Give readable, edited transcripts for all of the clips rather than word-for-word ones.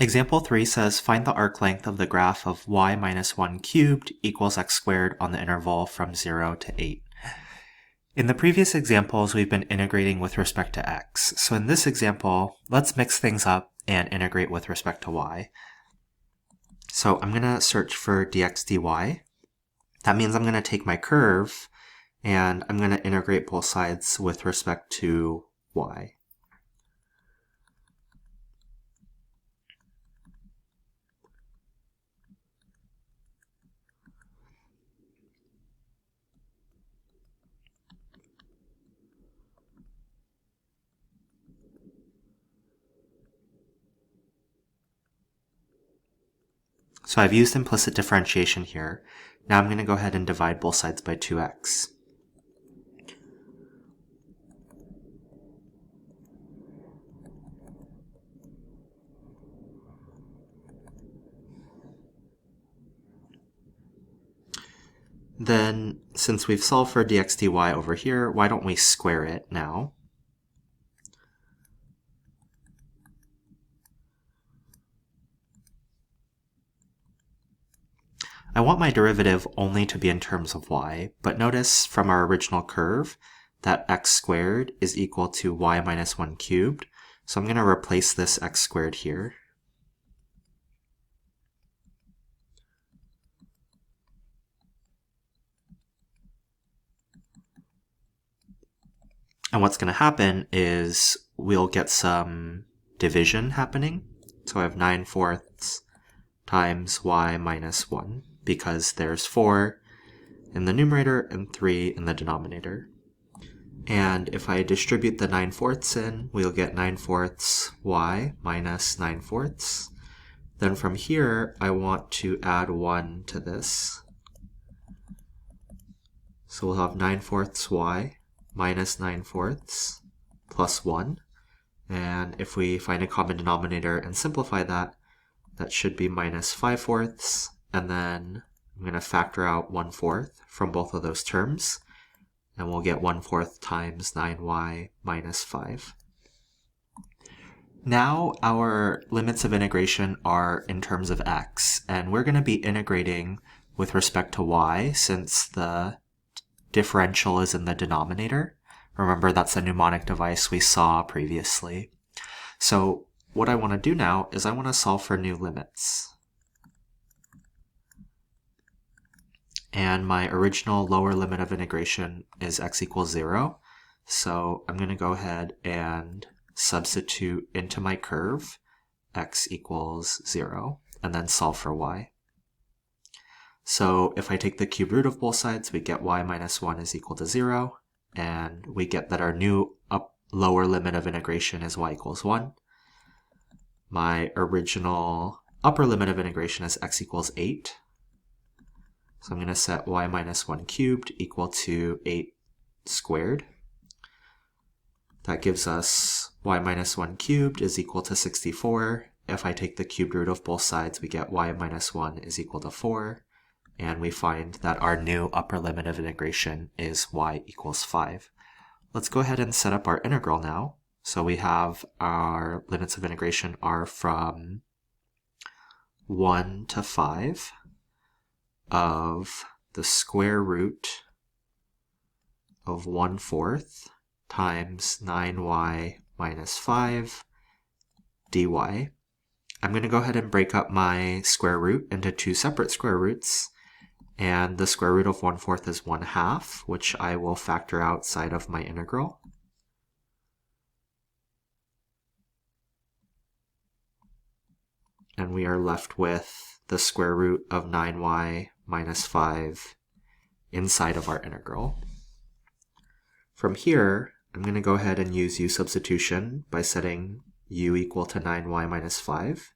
Example 3 says find the arc length of the graph of y minus 1 cubed equals x squared on the interval from 0 to 8. In the previous examples, we've been integrating with respect to x. So in this example, let's mix things up and integrate with respect to y. So I'm going to search for dx dy. That means I'm going to take my curve and I'm going to integrate both sides with respect to y. So I've used implicit differentiation here. Now I'm going to go ahead and divide both sides by 2x. Then, since we've solved for dx dy over here, why don't we square it now? I want my derivative only to be in terms of y, but notice from our original curve that x squared is equal to y minus 1 cubed. So I'm going to replace this x squared here. And what's going to happen is we'll get some division happening. So I have 9/4 times y minus 1, because there's 4 in the numerator and 3 in the denominator. And if I distribute the 9/4 in, we'll get 9/4 y minus 9/4. Then from here, I want to add 1 to this. So we'll have 9/4 y minus 9/4 plus 1. And if we find a common denominator and simplify that, that should be minus 5/4. And then I'm going to factor out 1/4 from both of those terms. And we'll get 1/4 times 9y minus 5. Now our limits of integration are in terms of x, and we're going to be integrating with respect to y since the differential is in the denominator. Remember, that's a mnemonic device we saw previously. So what I want to do now is I want to solve for new limits. And my original lower limit of integration is x equals 0. So I'm going to go ahead and substitute into my curve x equals 0, and then solve for y. So if I take the cube root of both sides, we get y minus 1 is equal to 0, and we get that our new lower limit of integration is y equals 1. My original upper limit of integration is x equals 8. So I'm going to set y minus 1 cubed equal to 8 squared. That gives us y minus 1 cubed is equal to 64. If I take the cube root of both sides, we get y minus 1 is equal to 4. And we find that our new upper limit of integration is y equals 5. Let's go ahead and set up our integral now. So we have our limits of integration are from 1 to 5 of the square root of 1/4 times 9y minus 5 dy. I'm going to go ahead and break up my square root into two separate square roots, and the square root of 1/4 is 1/2, which I will factor outside of my integral. And we are left with the square root of 9y minus 5 inside of our integral. From here, I'm going to go ahead and use u substitution by setting u equal to 9y minus 5.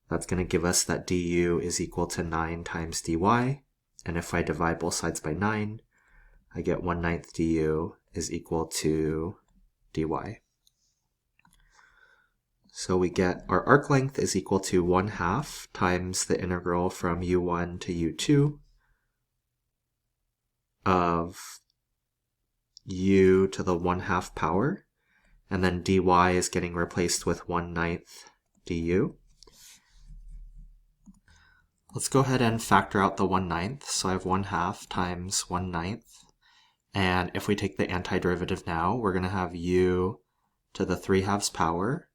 That's going to give us that du is equal to 9 times dy. And if I divide both sides by 9, I get 1/9 du is equal to dy. So we get our arc length is equal to 1/2 times the integral from u1 to u2 of u to the 1/2 power, and then dy is getting replaced with 1/9 du. Let's go ahead and factor out the 1/9. So I have 1/2 times 1/9. And if we take the antiderivative now, we're going to have u to the 3/2 power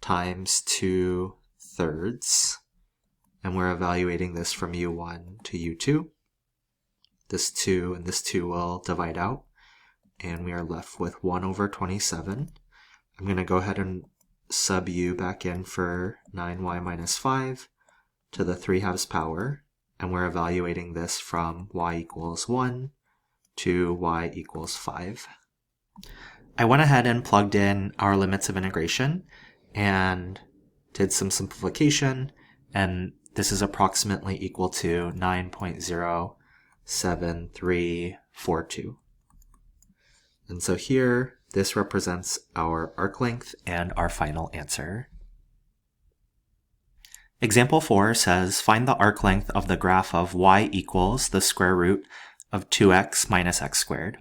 times 2/3. And we're evaluating this from u1 to u2. This 2 and this 2 will divide out, and we are left with 1 over 27. I'm going to go ahead and sub u back in for 9y minus 5 to the 3/2 power, and we're evaluating this from y equals 1 to y equals 5. I went ahead and plugged in our limits of integration and did some simplification, and this is approximately equal to 9.07342. And so here, this represents our arc length and our final answer. Example 4 says, find the arc length of the graph of y equals the square root of 2x minus x squared.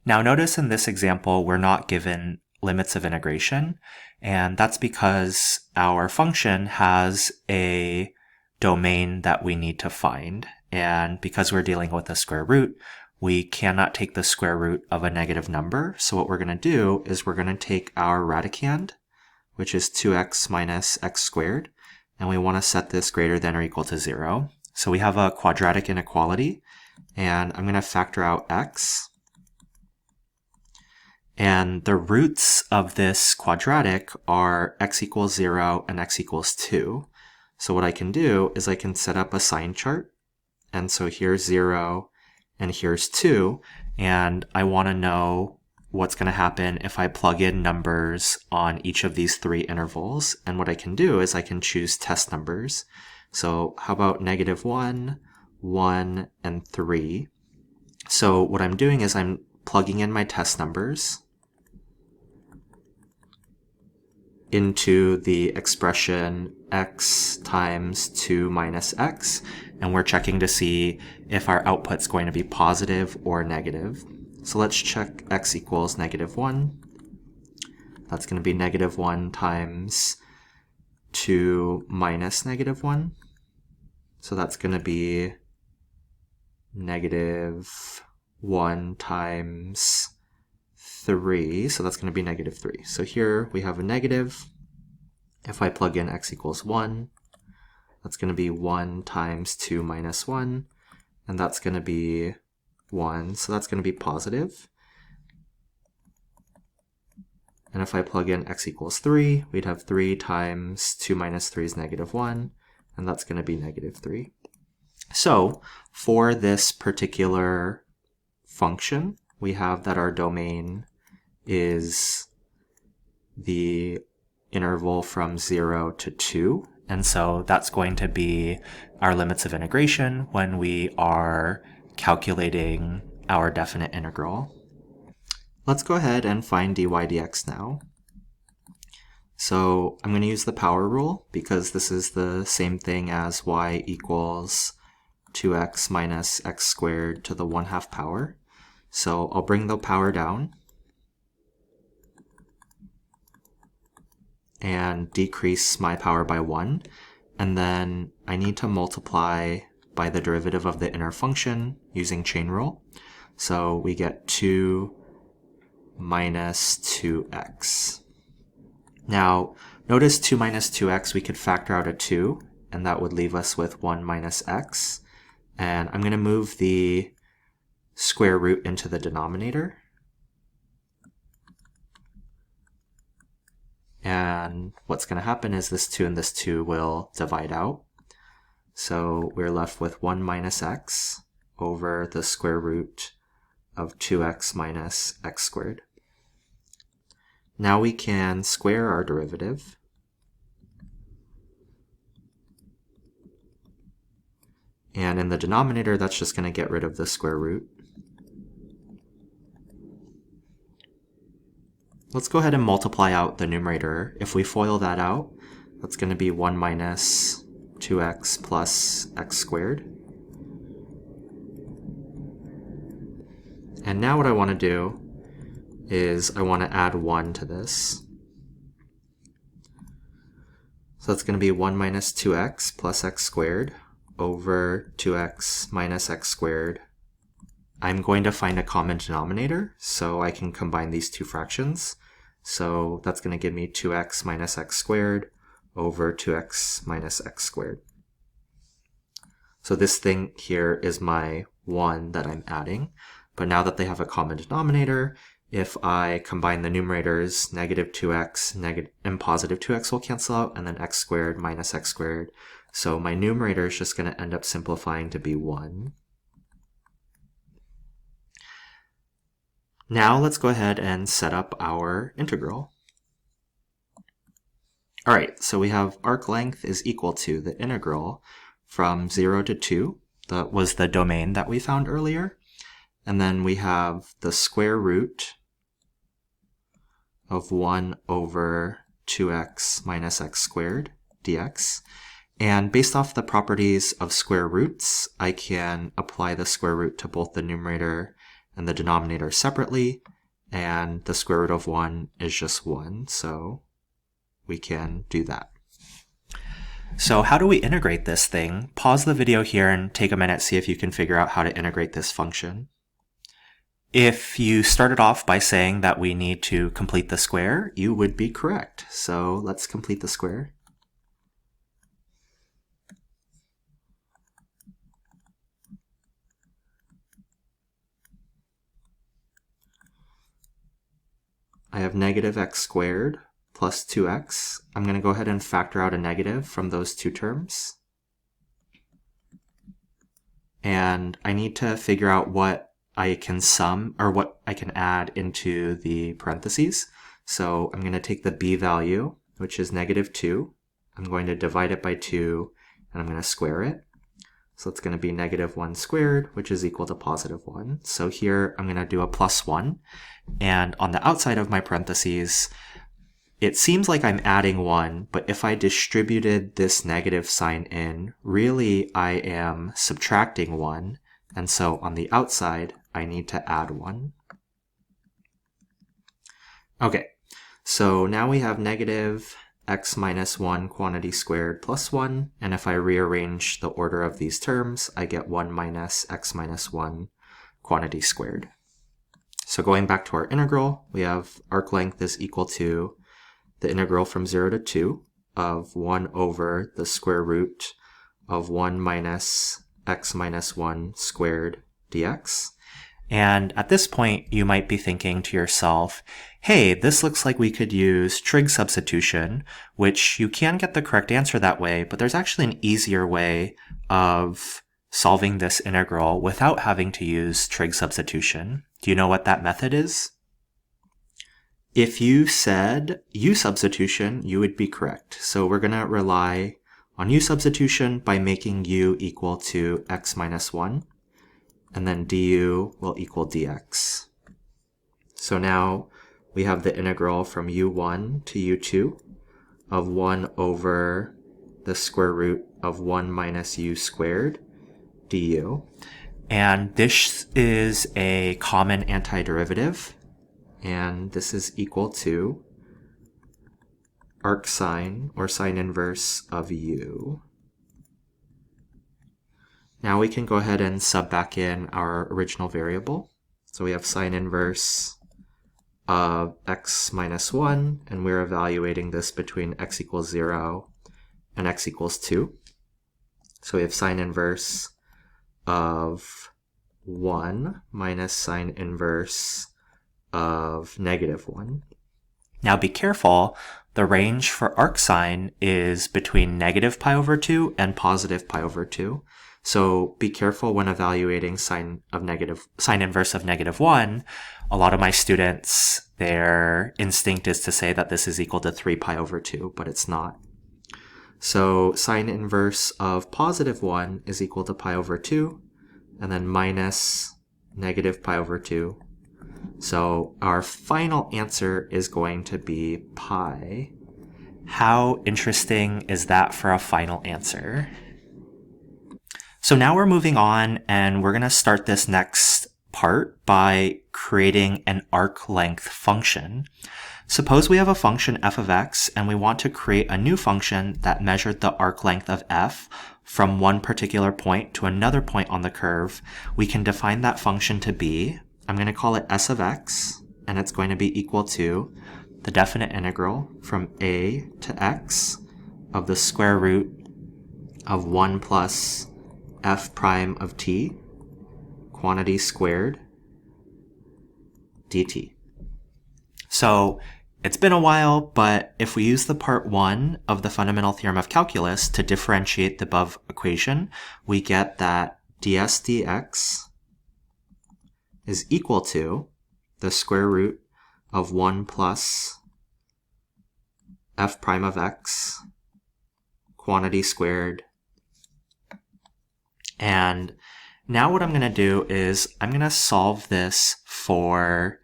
Now notice in this example, we're not given limits of integration, and that's because our function has a domain that we need to find. And because we're dealing with a square root, we cannot take the square root of a negative number. So what we're going to do is we're going to take our radicand, which is 2x minus x squared, and we want to set this greater than or equal to 0. So we have a quadratic inequality, and I'm going to factor out x. And the roots of this quadratic are x equals 0 and x equals 2. So what I can do is I can set up a sign chart. And so here's 0 and here's 2. And I want to know what's going to happen if I plug in numbers on each of these 3 intervals. And what I can do is I can choose test numbers. So how about -1, 1, and 3? So what I'm doing is I'm plugging in my test numbers into the expression x times 2 minus x, and we're checking to see if our output's going to be positive or negative. So let's check x equals -1. That's going to be -1 times 2 minus -1. So that's going to be -1 times 3, so that's going to be -3. So here we have a negative. If I plug in x equals 1, that's going to be 1 times 2 minus 1, and that's going to be 1, so that's going to be positive. And if I plug in x equals 3, we'd have 3 times 2 minus 3 is -1, and that's going to be -3. So for this particular function, we have that our domain is the interval from 0 to 2. And so that's going to be our limits of integration when we are calculating our definite integral. Let's go ahead and find dy dx now. So I'm going to use the power rule because this is the same thing as y equals 2x minus x squared to the 1/2 power. So I'll bring the power down and decrease my power by 1. And then I need to multiply by the derivative of the inner function using chain rule. So we get 2 minus 2x. Now, notice 2 minus 2x, we could factor out a 2, and that would leave us with 1 minus x. And I'm going to move the square root into the denominator. And what's going to happen is this 2 and this 2 will divide out. So we're left with 1 minus x over the square root of 2x minus x squared. Now we can square our derivative. And in the denominator, that's just going to get rid of the square root. Let's go ahead and multiply out the numerator. If we FOIL that out, that's going to be 1 minus 2x plus x squared. And now what I want to do is I want to add 1 to this. So that's going to be 1 minus 2x plus x squared over 2x minus x squared. I'm going to find a common denominator so I can combine these two fractions. So that's going to give me 2x minus x squared over 2x minus x squared. So this thing here is my 1 that I'm adding. But now that they have a common denominator, if I combine the numerators, negative 2x and positive 2x will cancel out, and then x squared minus x squared. So my numerator is just going to end up simplifying to be 1. Now let's go ahead and set up our integral. All right, so we have arc length is equal to the integral from 0 to 2. That was the domain that we found earlier. And then we have the square root of 1 over 2x minus x squared dx. And based off the properties of square roots, I can apply the square root to both the numerator and the denominator separately, and the square root of 1 is just 1, so we can do that. So how do we integrate this thing? Pause the video here and take a minute, see if you can figure out how to integrate this function. If you started off by saying that we need to complete the square, you would be correct. So let's complete the square. I have negative x squared plus 2x. I'm going to go ahead and factor out a negative from those two terms. And I need to figure out what I can sum, or what I can add into the parentheses. So I'm going to take the b value, which is negative 2. I'm going to divide it by 2, and I'm going to square it. So it's going to be negative 1 squared, which is equal to positive 1. So here I'm going to do a plus 1. And on the outside of my parentheses, it seems like I'm adding 1, but if I distributed this negative sign in, really I am subtracting 1. And so on the outside, I need to add 1. Okay, so now we have negative x minus 1 quantity squared plus 1, and if I rearrange the order of these terms, I get 1 minus x minus 1 quantity squared. So going back to our integral, we have arc length is equal to the integral from 0 to 2 of 1 over the square root of 1 minus x minus 1 squared dx. And at this point, you might be thinking to yourself, hey, this looks like we could use trig substitution, which you can get the correct answer that way, but there's actually an easier way of solving this integral without having to use trig substitution. Do you know what that method is? If you said u substitution, you would be correct. So we're going to rely on u substitution by making u equal to x minus 1. And then du will equal dx. So now we have the integral from u1 to u2 of 1 over the square root of 1 minus u squared du. And this is a common antiderivative, and this is equal to arc sine, or sine inverse of u. Now we can go ahead and sub back in our original variable. So we have sine inverse of x minus 1, and we're evaluating this between x equals 0 and x equals 2. So we have sine inverse of 1 minus sine inverse of negative 1. Now be careful, the range for arcsine is between negative pi over 2 and positive pi over 2. So be careful when evaluating sine inverse of negative 1. A lot of my students, their instinct is to say that this is equal to 3 pi over 2, but it's not. So sine inverse of positive 1 is equal to pi over 2, and then minus negative pi over 2. So our final answer is going to be pi. How interesting is that for a final answer? So now we're moving on, and we're going to start this next part by creating an arc length function. Suppose we have a function f of x and we want to create a new function that measured the arc length of f from one particular point to another point on the curve. We can define that function to be, I'm going to call it s of x, and it's going to be equal to the definite integral from a to x of the square root of 1 plus f prime of t, quantity squared, dt. So it's been a while, but if we use the part 1 of the fundamental theorem of calculus to differentiate the above equation, we get that ds dx is equal to the square root of 1 plus f prime of x, quantity squared. And now what I'm going to do is I'm going to solve this for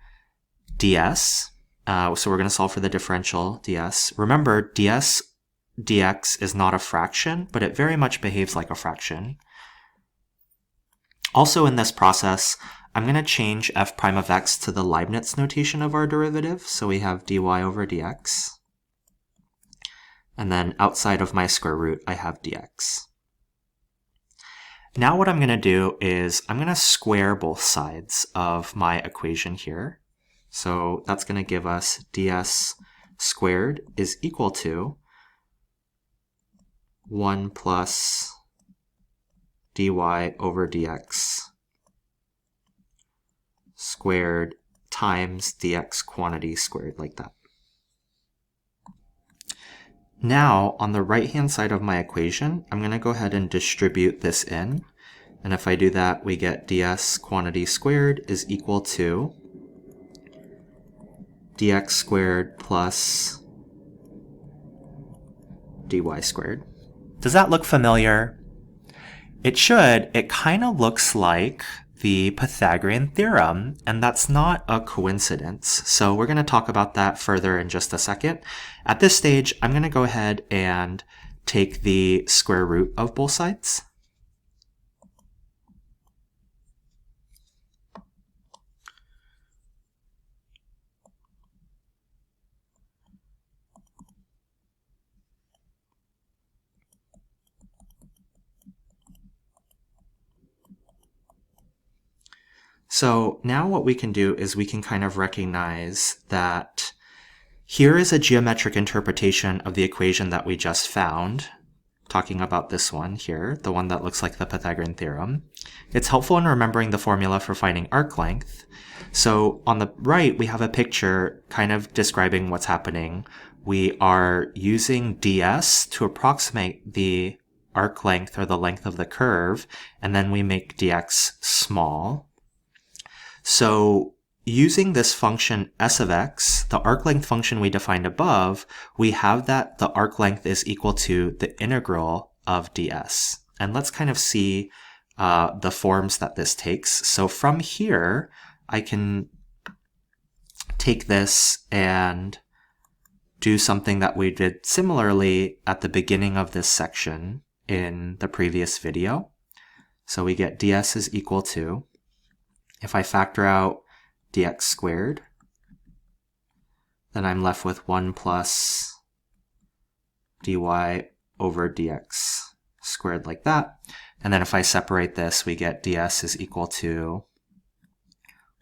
ds. So we're going to solve for the differential ds. Remember, ds dx is not a fraction, but it very much behaves like a fraction. Also in this process, I'm going to change f prime of x to the Leibniz notation of our derivative. So we have dy over dx. And then outside of my square root, I have dx. Now what I'm going to do is I'm going to square both sides of my equation here. So that's going to give us ds squared is equal to 1 plus dy over dx squared times dx quantity squared, like that. Now, on the right-hand side of my equation, I'm going to go ahead and distribute this in. And if I do that, we get ds quantity squared is equal to dx squared plus dy squared. Does that look familiar? It should. It kind of looks like the Pythagorean theorem, and that's not a coincidence. So we're going to talk about that further in just a second. At this stage, I'm going to go ahead and take the square root of both sides. So now what we can do is we can kind of recognize that here is a geometric interpretation of the equation that we just found, talking about this one here, the one that looks like the Pythagorean theorem. It's helpful in remembering the formula for finding arc length. So on the right, we have a picture kind of describing what's happening. We are using ds to approximate the arc length or the length of the curve, and then we make dx small. So using this function s of x, the arc length function we defined above, we have that the arc length is equal to the integral of ds. And let's kind of see the forms that this takes. So from here, I can take this and do something that we did similarly at the beginning of this section in the previous video. So we get ds is equal to, if I factor out dx squared, then I'm left with 1 plus dy over dx squared, like that. And then if I separate this, we get ds is equal to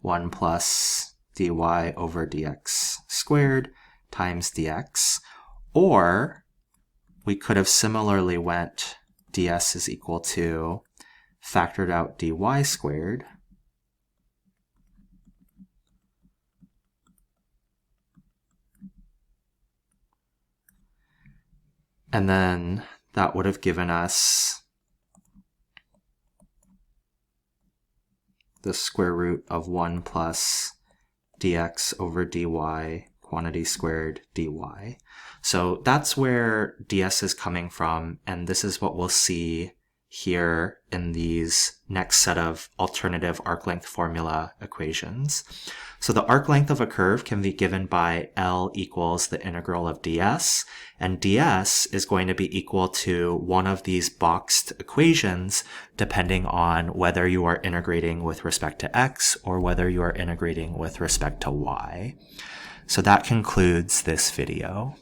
1 plus dy over dx squared times dx. Or we could have similarly went ds is equal to factored out dy squared and then that would have given us the square root of 1 plus dx over dy quantity squared dy. So that's where ds is coming from, and this is what we'll see here in these next set of alternative arc length formula equations. So the arc length of a curve can be given by L equals the integral of ds, and ds is going to be equal to one of these boxed equations depending on whether you are integrating with respect to x or whether you are integrating with respect to y. So that concludes this video.